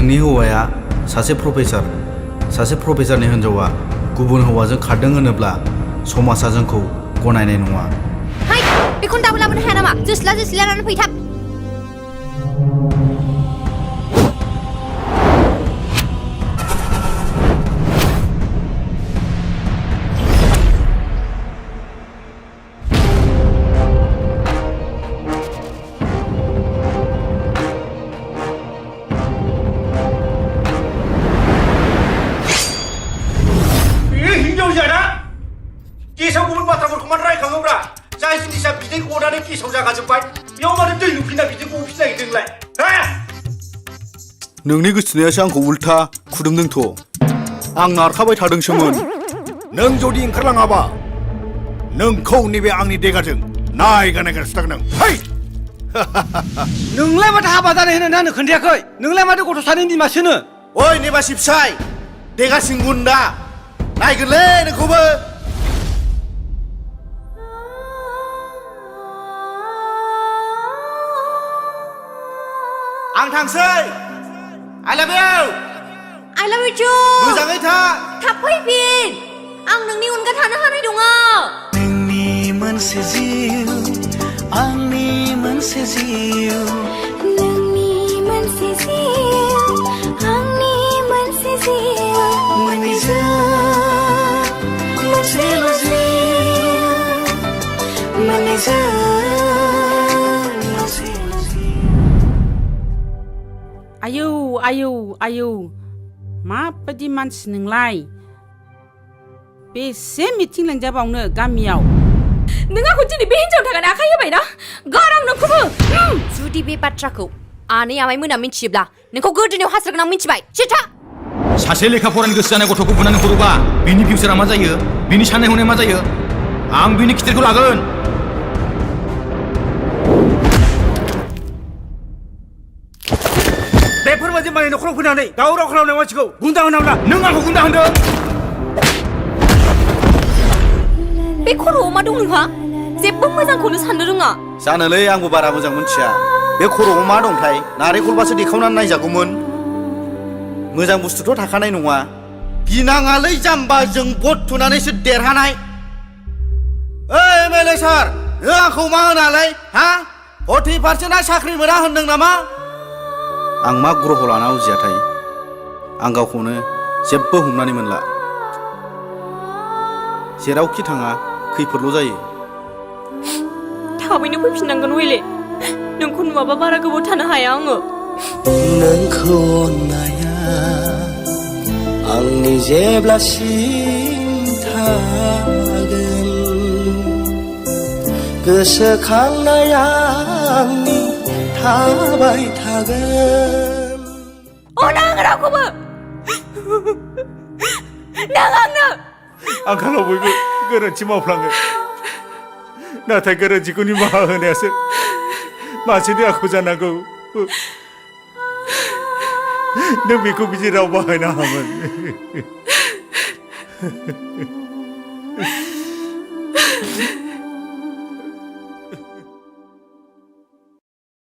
नोंनि हौवाया सासे प्रफेसारनि हिनजावा गुबुन हौवाजों खारदों होनोब्ला समाजा जोंखौ गनायनाय नङा। हाय बेखौनो दाबो लाबोनो हाया नामा? जोस्ला लानानै फै थाब। गेसाव गुबुन बाथ्राफोरखौ मानो रायखाङोब्रा? जाय जिनिसा बिदै गनानै गेसाव जागाजोब्बाय बेयाव मानो दै लुफिना बिदै गफिन नागिरदोंलाय? नोंनि गोसोथोनायासो आंखौ उल्था खुदुमदोंथ'। आं नारखाबाय थादोंसोमोन। नों जुदि ओंखारलाङाबा नोंखौ नैबे आंनि देगाजों नायगारसो थागोन आं। फै! नोंलाय माथो हाबा जानाय होननानै आंनो खोन्थायाखै? नोंलाय माथो गथ' सानैनि बिमासोनो? ओइ नेबासि फिसाय, देगा सिंगुन्दा नायगोनलै नोंखौबो। आं थांसै। I love you too। मोजाङै था। थाब फैफिन। आं नोंनि अनगा थानो हानाय नङा। नोंनि मोनसे जिउ आंनि मोनसे जिउ नोंनि मोनसे जिउ आंनि मोनसे जिउ मोननैजों मोनसेल' जिउ मोननैजों मोनसेल' जिउ। आयौ माबायदि मानसि नोंलाय? बेसे मिथिं लिंजाबावनो गामियाव? नों आंखौ दिनै बे हिनजावनि थाखाय आखाइ होबाय ना? गारां नोंखौबो। जुदि बे बाथ्राखौ आनै आमाइ मोना मिथियोब्ला नोंखौ गोदोनायाव हास्रोगोन आं मिथिबाय। सिथा। सासे लेखा फरायनो गोसो जानाय गथ'खौ बुनानै हरोबा बिनि फिउचारा मा जायो? बिनि साननाय हनाया मा जायो? आं बिनि खिथेरखौ लागोन। बेफोरबायदि मालाय न'खराव फैनानै दावराव खालामनाय मानसिखौ गुन्दा होनाब्ला नों आंखौ गुन्दा होनदों? बे खर'आव मा दं नोंहा? जेबो मोजांखौनो साननो रोङा। जानोलै आंबो बारा मोजां मोनथिया। बे खर'आव मा दंथाय? नारेंखलबासो देखावनानै नायजागौमोन। मोजां बुस्थुथ' थाखानाय नङा। गिनाङालै जाम्बा, जों भट थुनानैसो देरहानाय। ओइ एमएलए सार, नों आंखौ मा होनालै? हा? 40%आ साख्रि मोना होनदों नामा? आं मा ग्रह लाना उजियाथाय? आं गावखौनो जेबो हमनानै मोनला। जेरावखि थाङा खैफोदल' जायो। थाबैनो फैफिननांगोन वेले। नोंखौ नुवाबा बारा गोबाव थानो हाया आङो। नोंखौ अननाया आंनि जेब्लासिम थागोन, गोसोखांनाया आंनि थाबाय थागोन। नां रावखौबो नां आंनो। आंखालाव बयबो गोरोन्थि मावफ्लाङो, नाथाय गोरोन्थिखौ निमाहा होनायासो मानसिनि आखु जानांगौ। नों बेखौ बिदि राव बाहायनाङामोन।